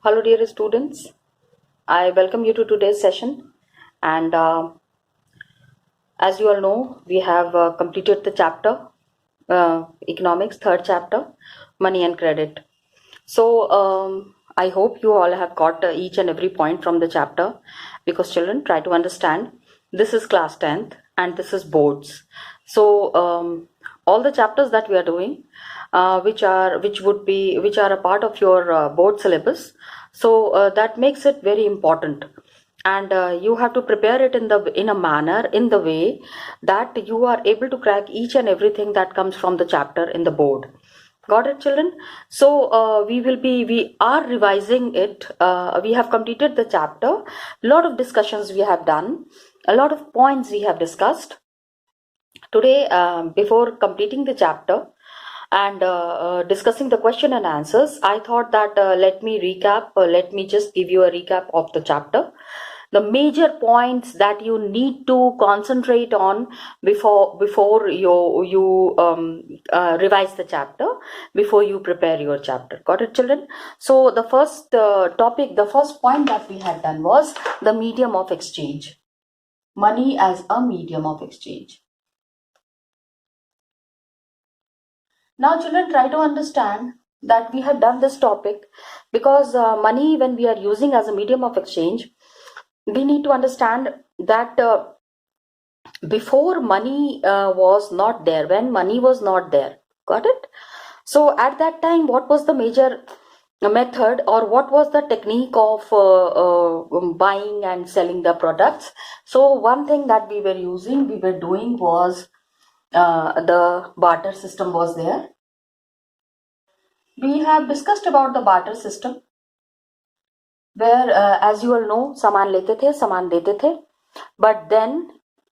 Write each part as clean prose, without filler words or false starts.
Hello dear students, I welcome you to today's session, and as you all know, we have completed the chapter economics, third chapter, money and credit. So I hope you all have got each and every point from the chapter, because children, try to understand, this is class 10th and this is boards. So all the chapters that we are doing, which are a part of your board syllabus, so that makes it very important, and you have to prepare it in a manner, in the way that you are able to crack each and everything that comes from the chapter in the board. Got it, children? So we are revising it. We have completed the chapter. A lot of discussions we have done, a lot of points we have discussed today. Before completing the chapter and discussing the question and answers, I thought that let me just give you a recap of the chapter, the major points that you need to concentrate on before you revise the chapter, before you prepare your chapter. Got it, children? So the first the first point that we had done was the medium of exchange, money as a medium of exchange. Now children, try to understand that we have done this topic because money, when we are using as a medium of exchange, we need to understand that before money was not there, when money was not there. Got it? So at that time, what was the major method, or what was the technique of buying and selling the products? So one thing that we were doing was the barter system was there. We have discussed about the barter system, where as you all know, saman lete the, saman dete the. But then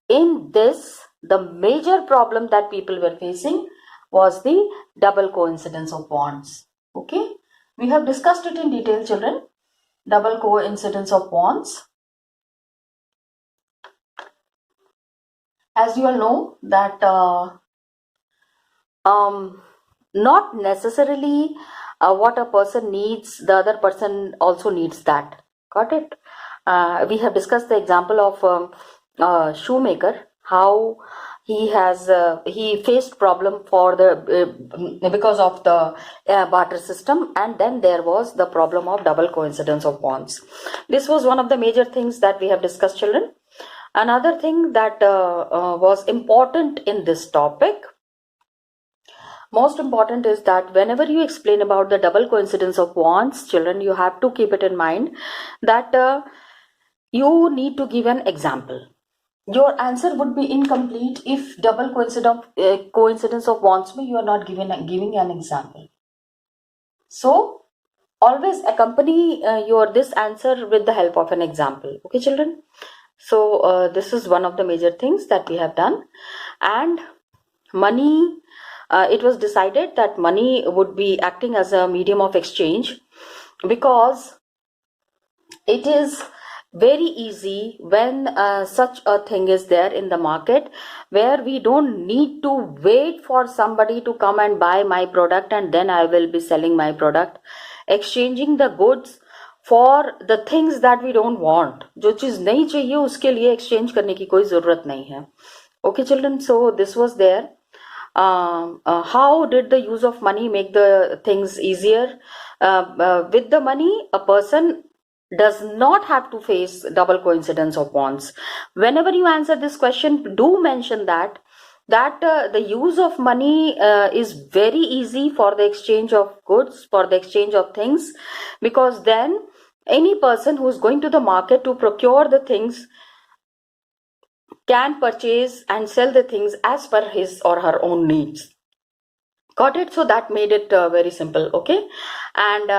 in this, the major problem that people were facing was the double coincidence of bonds. Okay, we have discussed it in detail, children. Double coincidence of bonds. As you all know that not necessarily what a person needs, the other person also needs that. Got it? We have discussed the example of shoemaker, how he faced problem for the because of the barter system, and then there was the problem of double coincidence of bonds. This was one of the major things that we have discussed, children. Another thing that was important in this topic, most important, is that whenever you explain about the double coincidence of bonds, children, you have to keep it in mind that you need to give an example. Your answer would be incomplete if double coincidence of bonds you are not giving an example. So always accompany your this answer with the help of an example. Okay, children? So this is one of the major things that we have done. And money, it was decided that money would be acting as a medium of exchange, because it is very easy when such a thing is there in the market, where we don't need to wait for somebody to come and buy my product and then I will be selling my product, exchanging the goods for the things that we don't want. जो चीज नहीं चाहिए उसके लिए exchange करने की कोई जरूरत नहीं है. Okay, children, so this was there. How did the use of money make the things easier? With the money, a person does not have to face double coincidence of bonds. Whenever you answer this question, do mention that the use of money is very easy for the exchange of goods, for the exchange of things, because then any person who is going to the market to procure the things can purchase and sell the things as per his or her own needs. Got it? So that made it very simple. Okay. And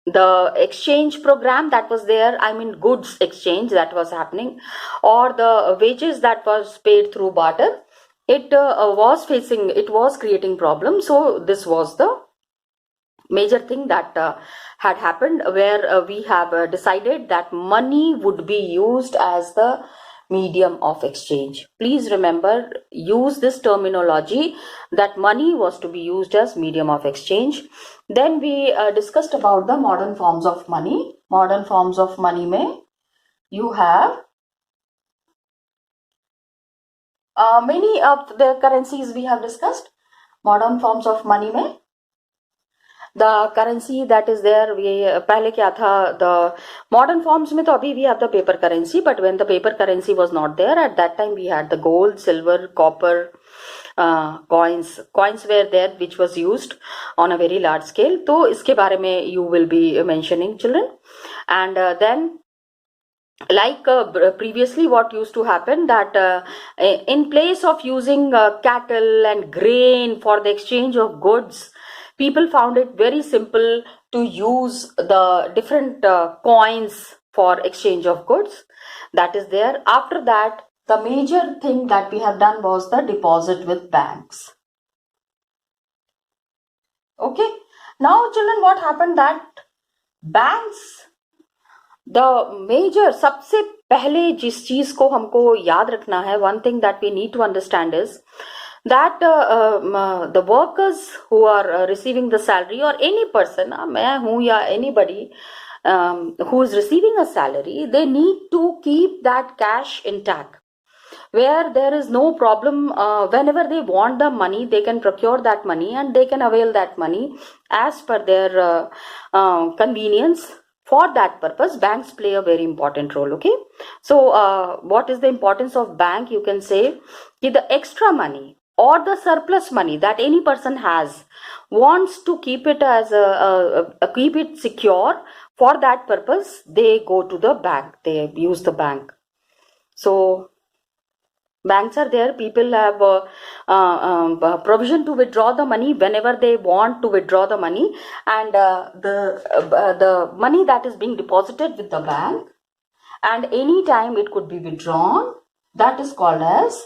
the exchange program that was there, I mean goods exchange that was happening, or the wages that was paid through barter, it was creating problems. So this was the major thing that had happened, where we have decided that money would be used as the medium of exchange. Please remember, use this terminology that money was to be used as medium of exchange. Then we discussed about the modern forms of money. Modern forms of money mein you have many of the currencies we have discussed. Modern forms of money mein the currency that is there, we पहले क्या था, the modern forms में तो अभी we have the paper currency, but when the paper currency was not there, at that time we had the gold, silver, copper, coins were there which was used on a very large scale. तो इसके बारे में you will be mentioning, children. And then like previously what used to happen, that in place of using cattle and grain for the exchange of goods, people found it very simple to use the different coins for exchange of goods. That is there. After that, the major thing that we have done was the deposit with banks. Okay. Now children, what happened, that banks, the major, सबसे पहले जिस चीज को हमको याद रखना है, one thing that we need to understand is that the workers who are receiving the salary, और एनी पर्सन, मैं हूं या anybody who is receiving a salary, they need to keep that cash intact, where there is no problem. Whenever they want the money, they can procure that money and they can avail that money as per their convenience. For that purpose, banks play a very important role. Okay, so what is the importance of bank? You can say the extra money or the surplus money that any person has, wants to keep it as keep it secure. For that purpose, they go to the bank, they use the bank. So banks are there. People have provision to withdraw the money whenever they want to withdraw the money, and the money that is being deposited with the bank, and any time it could be withdrawn, that is called as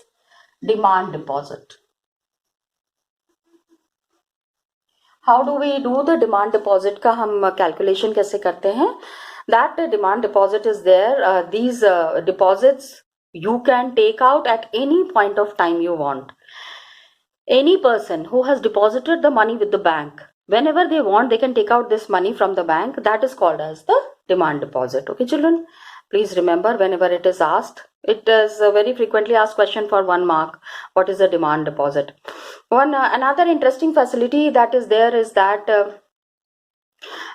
demand deposit. How do we do the demand deposit का हम calculation कैसे करते हैं? That demand deposit is there. These deposits you can take out at any point of time you want. Any person who has deposited the money with the bank, whenever they want, they can take out this money from the bank. That is called as the demand deposit. Okay, children, please remember, whenever it is asked, it is a very frequently asked question for 1 mark. What is a demand deposit? Another interesting facility that is there is that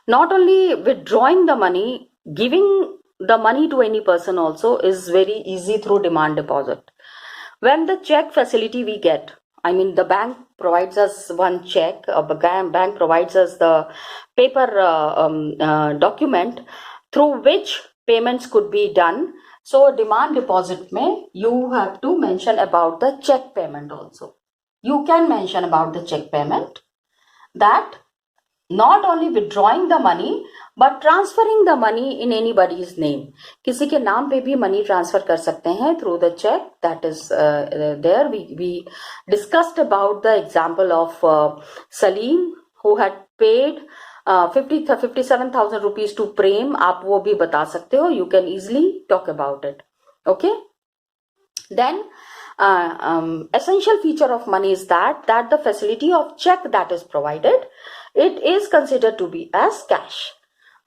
not only withdrawing the money, giving the money to any person also is very easy through demand deposit. When the check facility we get, I mean the bank provides us one check, the bank provides us the paper document through which payments could be done. So demand deposit mein you have to mention about the check payment also. You can mention about the check payment, that not only withdrawing the money but transferring the money in anybody's name. किसी के नाम पे भी money transfer कर सकते हैं through the check. That is there. We discussed about the example of Salim who had paid 57,000 rupees to Prem. आप वो भी बता सकते हो. You can easily talk about it. Okay. Then essential feature of money is that the facility of check that is provided, it is considered to be as cash.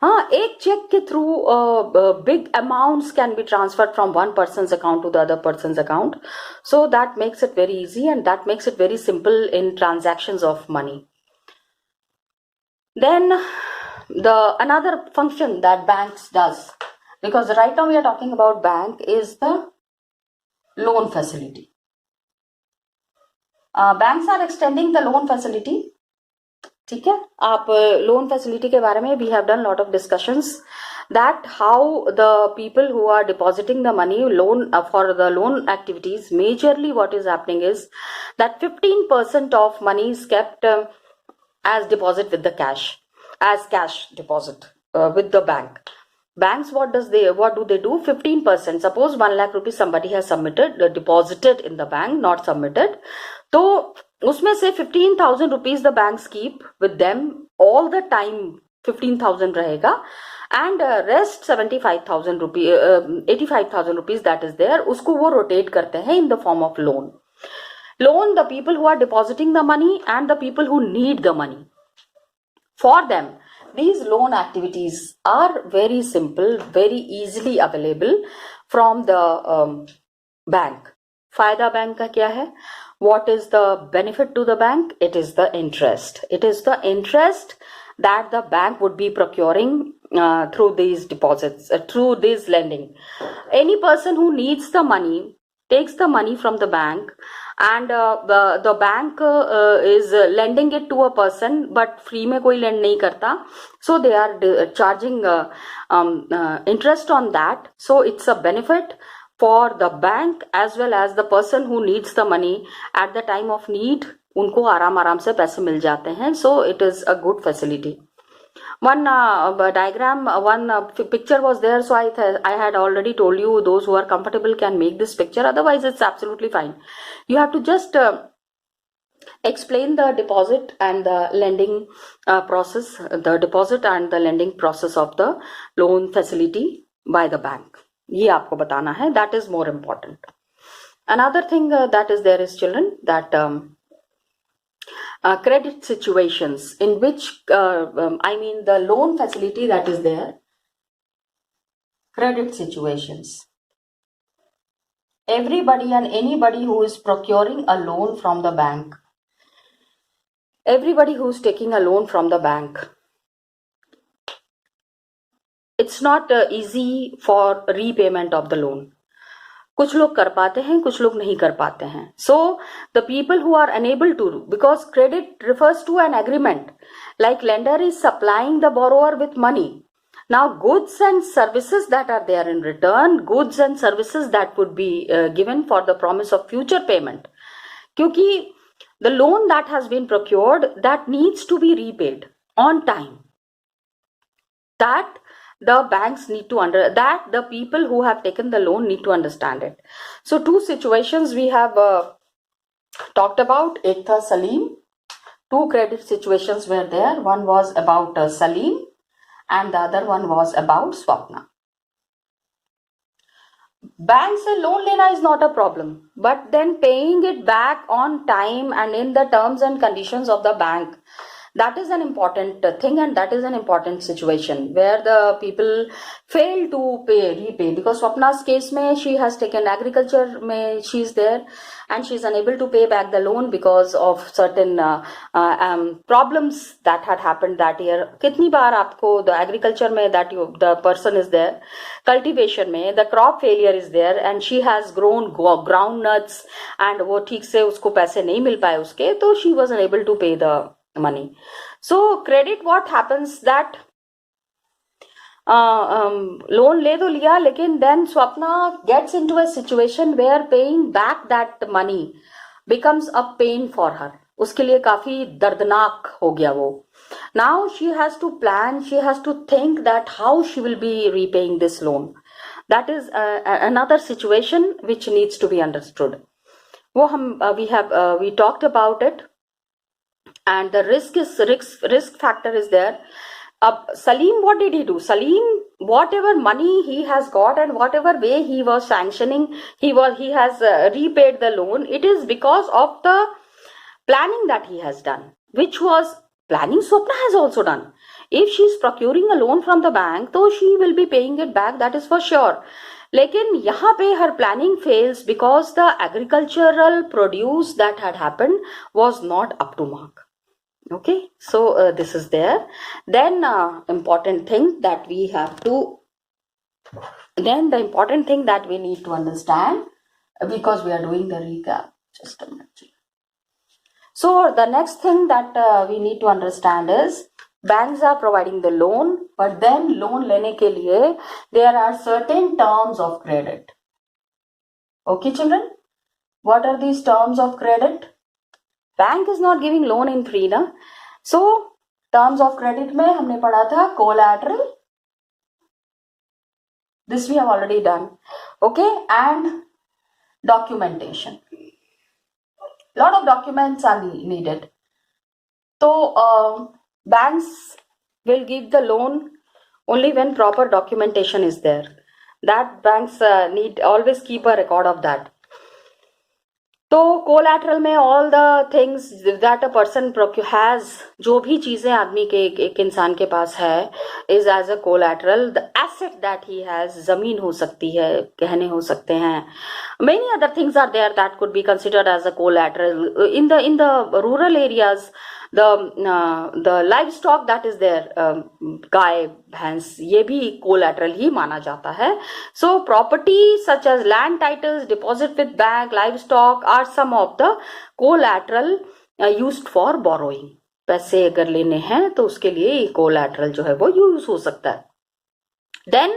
एक check के through big amounts can be transferred from one person's account to the other person's account. So that makes it very easy and that makes it very simple in transactions of money. Then the another function that banks does, because right now we are talking about bank, is the loan facility. Banks are extending the loan facility. ठीक है, आप loan facility के बारे में we have done lot of discussions that how the people who are depositing the money for the loan activities, majorly what is happening is that 15% of money is kept as deposit with the cash, as cash deposit with the bank. Banks, what do they do? 15%. Suppose 1 lakh rupees somebody has deposited in the bank, not submitted. So उसमें से 15,000 rupees the banks keep with them all the time 15,000 रहेगा, and rest 75,000 rupees 85,000 rupees that is there, उसको वो rotate करते हैं in the form of loan. Loan, the people who are depositing the money and the people who need the money. For them, these loan activities are very simple, very easily available from the bank. फायदा bank का क्या है? What is the benefit to the bank? It is the interest. It is the interest that the bank would be procuring through these deposits, through this lending. Any person who needs the money takes the money from the bank, and the bank is lending it to a person, but free में कोई lend नहीं करता, so they are charging interest on that. So it's a benefit for the bank as well as the person who needs the money at the time of need. उनको आराम आराम से पैसे मिल जाते हैं. So it is a good facility. One diagram, one picture was there, so I had already told you, those who are comfortable can make this picture, otherwise it's absolutely fine. You have to just explain the deposit and the lending process, the deposit and the lending process of the loan facility by the bank. ये आपको बताना है, that is more important. Another thing that is there is, children, that credit situations in which I mean the loan facility that is there, credit situations. Everybody and anybody who is procuring a loan from the bank, everybody who is taking a loan from the bank, it's not easy for repayment of the loan. कुछ लोग कर पाते हैं, कुछ लोग नहीं कर पाते हैं. So the people who are unable to, because credit refers to an agreement, like lender is supplying the borrower with money. Now goods and services that are there in return, goods and services that would be given for the promise of future payment. क्योंकि the loan that has been procured, that needs to be repaid on time. That the banks need to that the people who have taken the loan need to understand it. So two situations we have talked about. Ek tha Salim. Two credit situations were there. One was about Salim and the other one was about Swapna. Banks say loan lena is not a problem, but then paying it back on time and in the terms and conditions of the bank, that is an important thing, and that is an important situation where the people fail to repay. Because Swapna's case mein, she has taken agriculture mein, she is there and she is unable to pay back the loan because of certain problems that had happened that year. Kitni baar aapko the agriculture mein that the person is there, cultivation mein the crop failure is there and she has grown ground nuts and wo theek se usko paise nahi mil paye uske, so she was unable to pay the money. So credit, what happens that loan ले तो लिया, लेकिन then Swapna gets into a situation where paying back that money becomes a pain for her. उसके लिए काफी दर्दनाक हो गया वो. Now she has to plan, she has to think that how she will be repaying this loan. That is another situation which needs to be understood. वो हम we talked about it. And the risk factor is there. Salim, what did he do? Salim, whatever money he has got and whatever way he was sanctioning, he has repaid the loan. It is because of the planning that he has done, which was planning Swapna has also done. If she is procuring a loan from the bank, though she will be paying it back, that is for sure. लेकिन यहाँ पे her planning fails because the agricultural produce that had happened was not up to mark. Okay, so this is there. Then important thing that we have to, then the important thing that we need to understand, because we are doing the recap, just a minute. So the next thing that we need to understand is, banks are providing the loan, but then loan lene ke liye there are certain terms of credit. Okay children, what are these terms of credit? Bank is not giving loan in free na. So terms of credit mein हमने पढ़ा था collateral, this we have already done. Okay, and documentation. Lot of documents are needed. So banks will give the loan only when proper documentation is there. That banks need always keep a record of that. तो collateral में all the things that a person has, जो भी चीजें आदमी के एक इंसान के पास है, is as a collateral the asset that he has. जमीन हो सकती है, गहने हो सकते हैं, many other things are there that could be considered as a collateral. In the rural areas the livestock that is there, गाय भैंस, ये भी कोलैटरल ही माना जाता है. So property such as land titles, deposit with bank, livestock are some of the collateral used for borrowing. पैसे अगर लेने हैं तो उसके लिए कोलैटरल जो है वो यूज हो सकता है. Then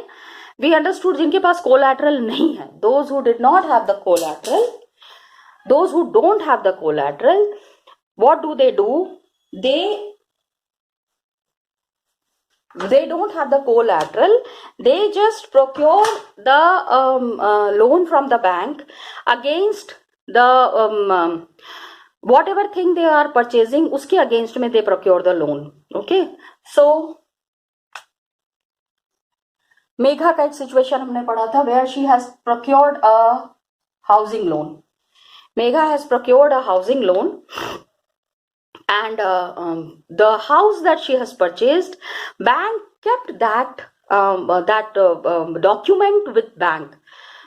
we understood जिनके पास कोलैटरल नहीं है, those who did not have the collateral, those who don't have the collateral, what do? They don't have the collateral. They just procure the loan from the bank against the whatever thing they are purchasing, उसके against में they procure the loan. Okay, so Megha का एक situation हमने पढ़ा था where she has procured a housing loan. Megha has procured a housing loan, and the house that she has purchased, bank kept that document with bank.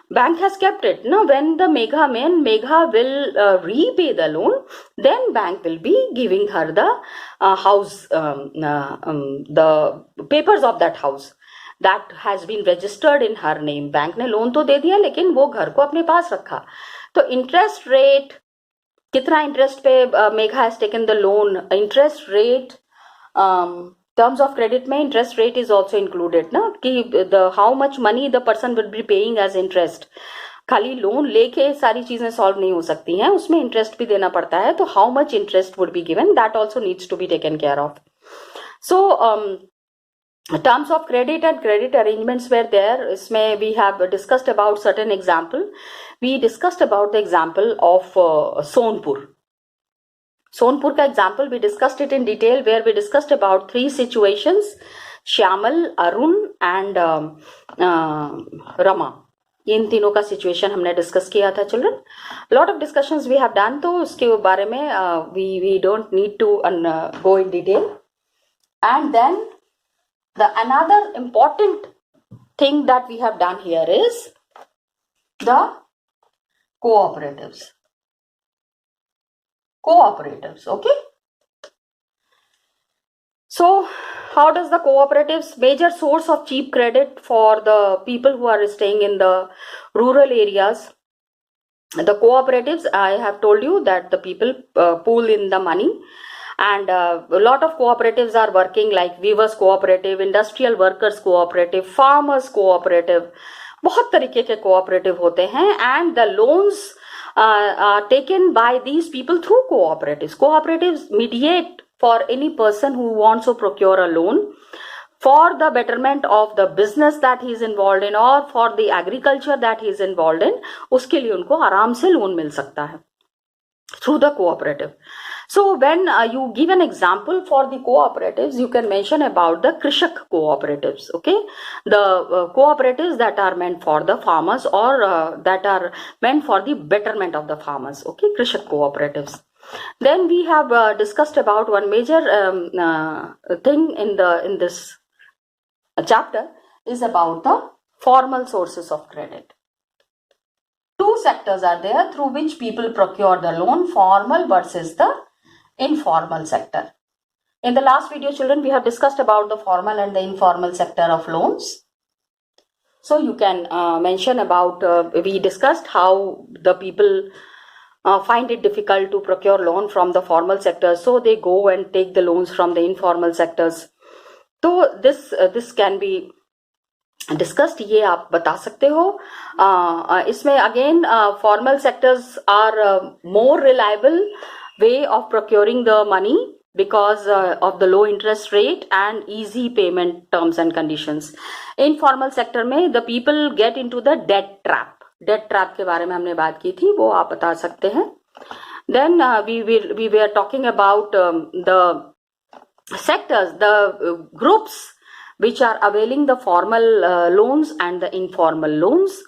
Bank has kept it. Now, when Megha will repay the loan, then bank will be giving her the house, the papers of that house that has been registered in her name. Bank ने loan तो दे दिया, लेकिन वो घर को अपने पास रखा. तो इंटरेस्ट रेट, कितना इंटरेस्ट पे Megha has taken the loan, interest rate, terms of credit में interest rate is also included ना, कि the how much money the person will be paying as interest. खाली लोन लेके सारी चीजें सॉल्व नहीं हो सकती हैं, उसमें इंटरेस्ट भी देना पड़ता है. तो how much interest would be given, that also needs to be taken care of. So terms of credit and credit arrangements were there. इसमें we have discussed about certain example. We discussed about the example of Sonpur. Sonpur का example we discussed it in detail, where we discussed about 3 situations: Shyamal, Arun and Rama. इन तीनों का situation हमने discuss किया था children. Lot of discussions we have done, तो उसके बारे में we don't need to go in detail. And then the another important thing that we have done here is the cooperatives. Okay. So how does the cooperatives, major source of cheap credit for the people who are staying in the rural areas, the cooperatives, I have told you that the people pool in the money. And a lot of cooperatives are working, like Weavers Cooperative, Industrial Workers Cooperative, Farmers Cooperative. बहुत तरीके के cooperative होते हैं, and the loans are taken by these people through cooperatives. Cooperatives mediate for any person who wants to procure a loan for the betterment of the business that he is involved in, or for the agriculture that he is involved in. उसके लिए उनको आराम से loan मिल सकता है through the cooperative. So when you give an example for the cooperatives, you can mention about the Krishak cooperatives. Okay, the cooperatives that are meant for the farmers, or that are meant for the betterment of the farmers. Okay, Krishak cooperatives. Then we have discussed about one major thing in this chapter is about the formal sources of credit. 2 sectors are there through which people procure the loan: formal versus the informal sector. In the last video, children, we have discussed about the formal and the informal sector of loans. So you can mention about, we discussed how the people find it difficult to procure loan from the formal sector, so they go and take the loans from the informal sectors. So this can be discussed, ये आप बता सकते हो. इसमें again formal sectors are more reliable way of procuring the money because of the low interest rate and easy payment terms and conditions. Informal sector में the people get into the debt trap. Debt trap के बारे में हमने बात की थी, वो आप बता सकते हैं. Then we were talking about the sectors, the groups which are availing the formal loans and the informal loans.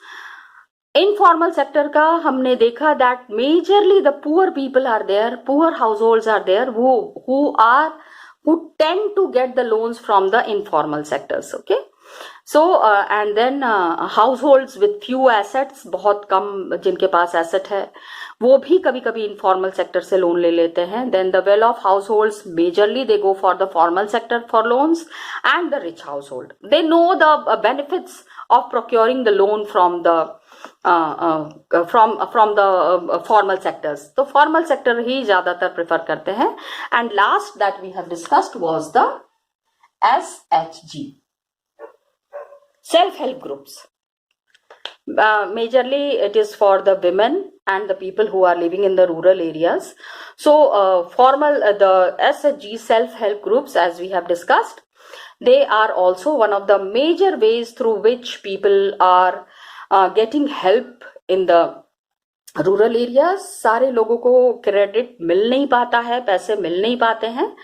Informal sector का हमने देखा that majorly the poor people are there, poor households are there who tend to get the loans from the informal sectors. Okay, so and then households with few assets, बहुत कम जिनके पास asset है वो भी कभी कभी informal sector से loan ले लेते हैं. Then the well off households, majorly they go for the formal sector for loans, and the rich household, they know the benefits of procuring the loan from the from the formal sectors. तो formal sector ही ज्यादातर prefer करते हैं. And last that we have discussed was the SHG, self-help groups. Majorly it is for the women and the people who are living in the rural areas. So the SHG self-help groups, as we have discussed, they are also one of the major ways through which people are getting help in the rural areas. सारे लोगों को credit मिल नहीं पाता है, पैसे मिल नहीं पाते हैं.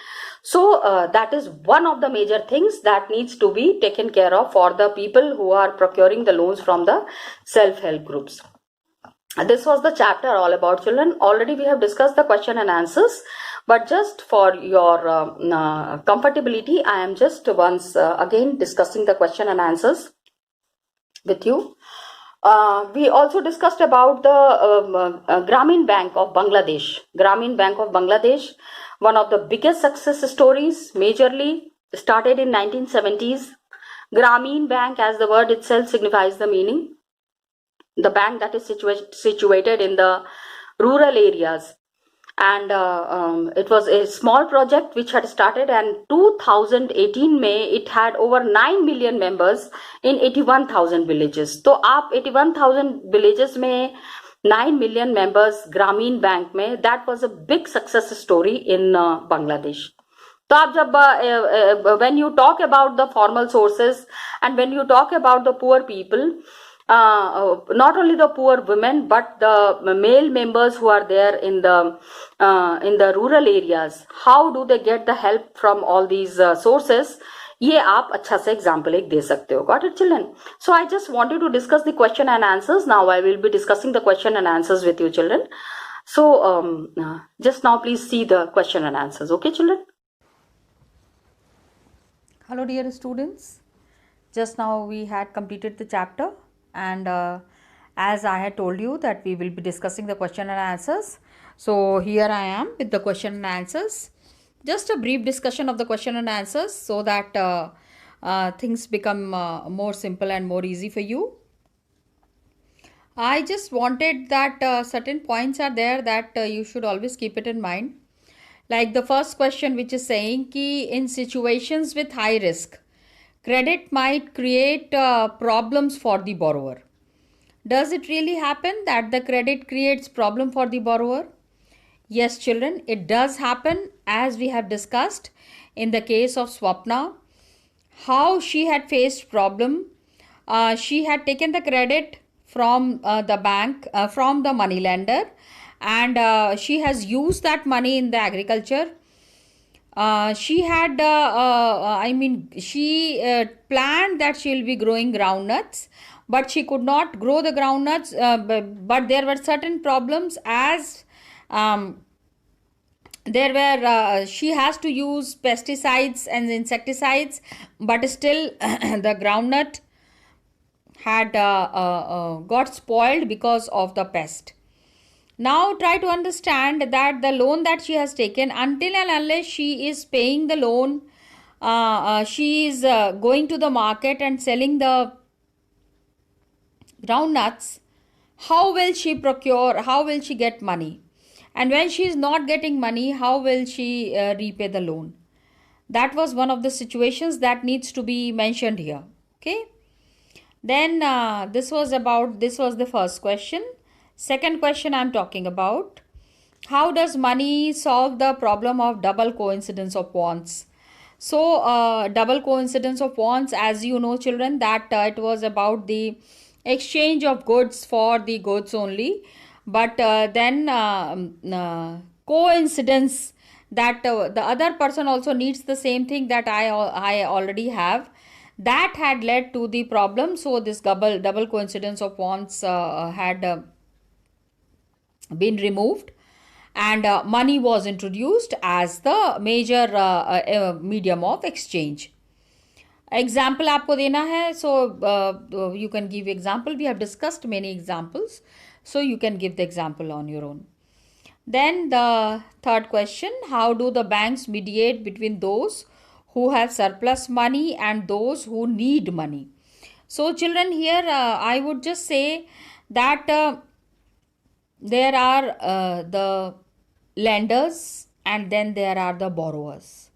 So that is one of the major things that needs to be taken care of for the people who are procuring the loans from the self-help groups. This was the chapter all about children. Already we have discussed the question and answers, but just for your comfortability, I am just once again discussing the question and answers with you. We also discussed about the Grameen Bank of Bangladesh. Grameen Bank of Bangladesh, one of the biggest success stories, majorly started in 1970s. Grameen Bank, as the word itself signifies the meaning, the bank that is situated in the rural areas. And it was a small project which had started, and 2018 May it had over 9 million members in 81,000 villages. तो आप 81,000 villages में 9 million members ग्रामीण bank में, that was a big success story in Bangladesh. तो आप जब when you talk about the formal sources and when you talk about the poor people, not only the poor women but the male members who are there in the rural areas, how do they get the help from all these sources, ये आप अच्छा से example एक दे सकते हो. Got it, children? So I just wanted to discuss the question and answers. Now I will be discussing the question and answers with you, children. So just now please see the question and answers. Okay, children? Hello dear students, just now we had completed the chapter, and as I had told you that we will be discussing the question and answers. So here I am with the question and answers. Just a brief discussion of the question and answers so that things become more simple and more easy for you. I just wanted that certain points are there that you should always keep it in mind. Like the first question, which is saying ki in situations with high risk, credit might create problems for the borrower. Does it really happen that the credit creates problem for the borrower? Yes, children, it does happen, as we have discussed in the case of Swapna, how she had faced problem. She had taken the credit from the bank, from the money lender, and she has used that money in the agriculture. She had she planned that she will be growing groundnuts, but she could not grow the groundnuts, but there were certain problems, as there were she has to use pesticides and insecticides, but still the groundnut had got spoiled because of the pest. Now try to understand that the loan that she has taken, until and unless she is paying the loan, she is going to the market and selling the groundnuts, how will she procure, how will she get money? And when she is not getting money, how will she repay the loan? That was one of the situations that needs to be mentioned here. Okay. Then this was the first question. Second question I'm talking about, how does money solve the problem of double coincidence of wants? So double coincidence of wants, as you know, children, that it was about the exchange of goods for the goods only, but then coincidence, that the other person also needs the same thing that I already have. That had led to the problem. So this double coincidence of wants had been removed, and money was introduced as the major medium of exchange. Example आपको देना है, so you can give example. We have discussed many examples, so you can give the example on your own. Then the third question, how do the banks mediate between those who have surplus money and those who need money? So children, here I would just say that there are the lenders and then there are the borrowers.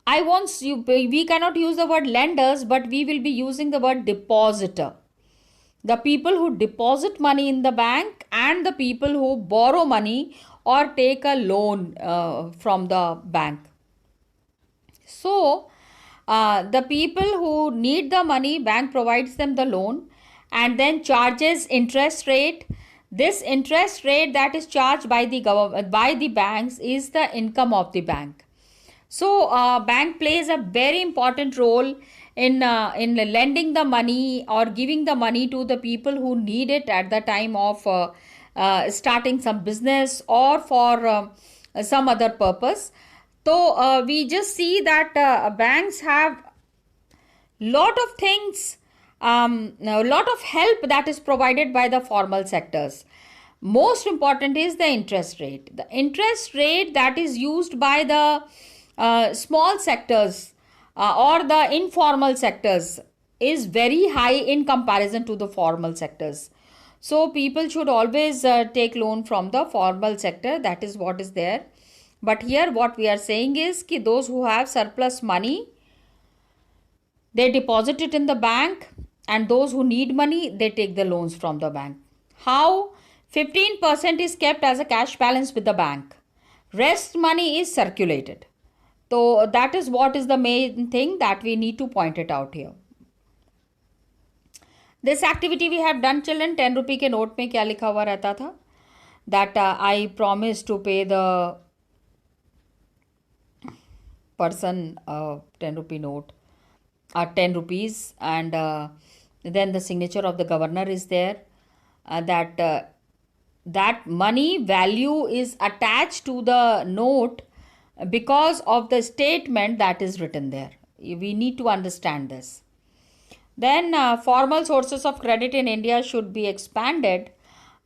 We cannot use the word lenders, but we will be using the word depositor. The people who deposit money in the bank and the people who borrow money or take a loan from the bank. So the people who need the money, bank provides them the loan and then charges interest rate. This interest rate that is charged by the government, by the banks, is the income of the bank. So bank plays a very important role in lending the money or giving the money to the people who need it at the time of starting some business or for some other purpose. So we just see that banks have lot of things, a lot of help that is provided by the formal sectors. Most important is the interest rate. The interest rate that is used by the small sectors or the informal sectors is very high in comparison to the formal sectors. So people should always take loan from the formal sector. That is what is there. But here what we are saying is that those who have surplus money, they deposit it in the bank, and those who need money, they take the loans from the bank. How? 15% is kept as a cash balance with the bank. Rest money is circulated. So that is what is the main thing that we need to point it out here. This activity we have done, children. 10 rupee के note में क्या लिखा हुआ रहता था? That I promise to pay the person 10 rupee note, 10 rupees, and then the signature of the governor is there. That money value is attached to the note because of the statement that is written there. We need to understand this. Then formal sources of credit in India should be expanded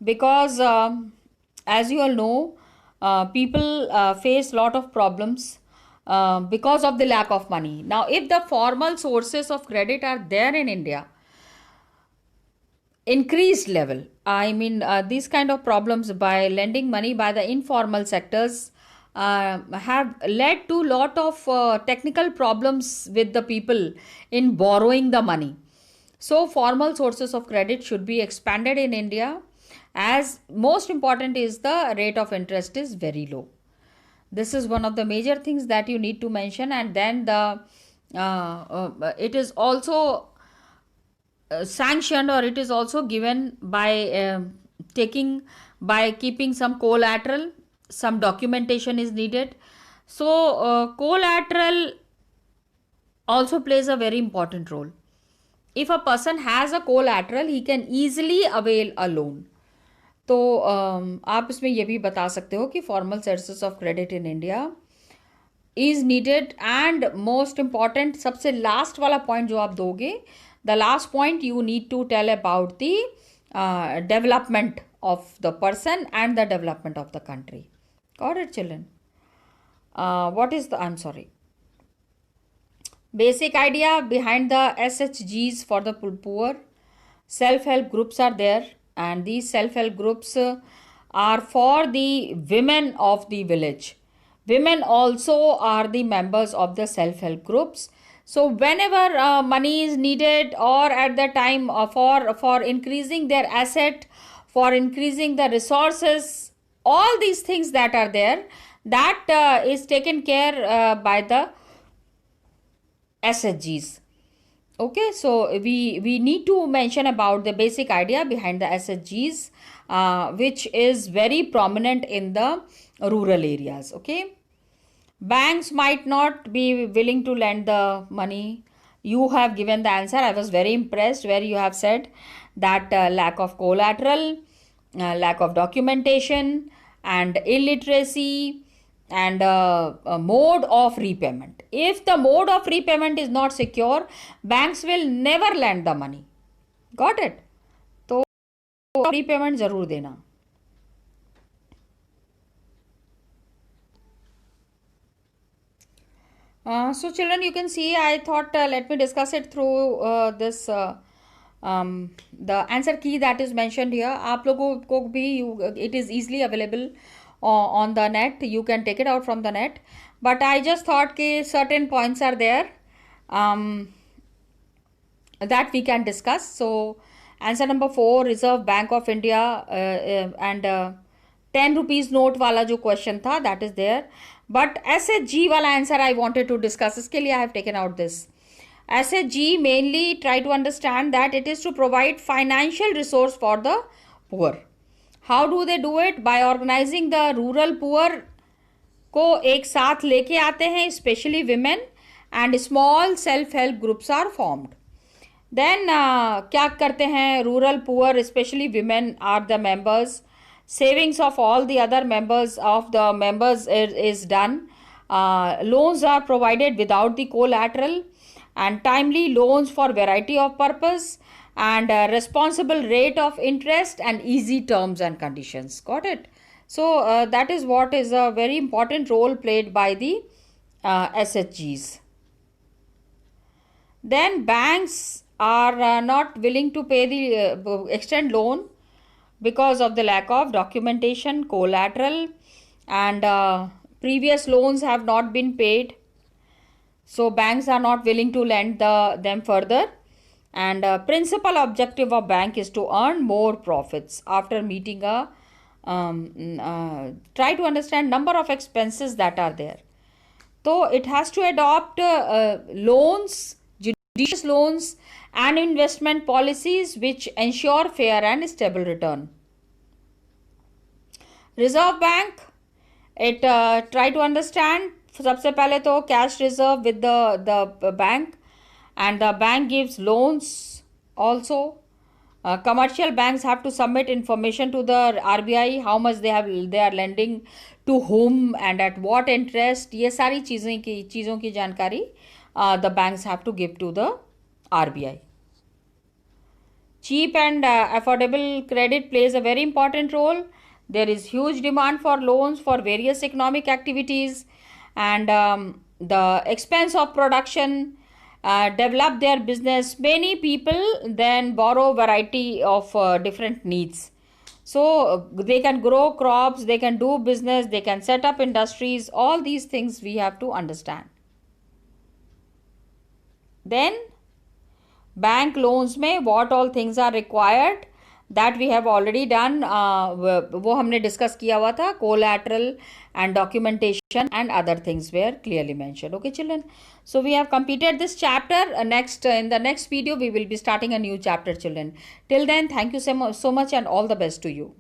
because as you all know, people face lot of problems because of the lack of money. Now if the formal sources of credit are there in India, increased level, I mean these kind of problems by lending money by the informal sectors have led to lot of technical problems with the people in borrowing the money. So formal sources of credit should be expanded in India, as most important is the rate of interest is very low. This is one of the major things that you need to mention. And then the it is also sanctioned, or it is also given by keeping some collateral. Some documentation is needed. So collateral also plays a very important role. If a person has a collateral, he can easily avail a loan. तो आप इसमें ये भी बता सकते हो कि formal sources of credit in India is needed. And most important, सबसे लास्ट वाला पॉइंट जो आप दोगे, the last point you need to tell about the development of the person and the development of the country. Got it, children? What is the, I'm sorry, basic idea behind the SHGs for the poor? Self-help groups are there, and these self-help groups are for the women of the village. Women also are the members of the self-help groups. So whenever money is needed, or at the time for increasing their asset, for increasing the resources, all these things that are there, that is taken care by the SHGs. Okay, so we need to mention about the basic idea behind the SHGs, which is very prominent in the rural areas. Okay, banks might not be willing to lend the money. You have given the answer. I was very impressed where you have said that lack of collateral, lack of documentation, and illiteracy, and a mode of repayment. If the mode of repayment is not secure, banks will never lend the money. Got it? तो repayment जरूर देना. So children, you can see, I thought let me discuss it through this the answer key that is mentioned here. आप लोगों को भी it is easily available on the net. You can take it out from the net. But I just thought कि certain points are there that we can discuss. So answer number 4, Reserve Bank of India and 10 rupees note वाला जो question था, that is there. But SHG वाला answer I wanted to discuss. इसके लिए I have taken out this. SHG mainly try to understand that it is to provide financial resource for the poor. How do they do it? By organizing the rural poor को एक साथ लेके आते हैं, especially women, and small self-help groups are formed. Then क्या करते हैं? Rural poor, especially women, are the members. Savings of all the other members of the members is done. Loans are provided without the collateral, and timely loans for variety of purpose, and responsible rate of interest, and easy terms and conditions. Got it? So that is what is a very important role played by the SHGs. Then banks are not willing to pay the extend loan because of the lack of documentation, collateral, and previous loans have not been paid. So banks are not willing to lend them further. And principal objective of bank is to earn more profits after meeting a try to understand number of expenses that are there. So it has to adopt loans, judicious loans, and investment policies which ensure fair and stable return. Reserve Bank, it try to understand सबसे पहले तो cash reserve with the bank, and the bank gives loans also. Commercial banks have to submit information to the RBI how much they are lending to whom and at what interest. ये सारी चीज़ों की जानकारी the banks have to give to the RBI. Cheap and affordable credit plays a very important role. There is huge demand for loans for various economic activities, and the expense of production, develop their business. Many people then borrow variety of different needs. So they can grow crops, they can do business, they can set up industries. All these things we have to understand. Then bank loans में what all things are required, that we have already done. वो हमने discuss किया हुआ था. Collateral and documentation and other things were clearly mentioned. Okay children, so we have completed this chapter. In the next video we will be starting a new chapter children. Till then, thank you so much and all the best to you.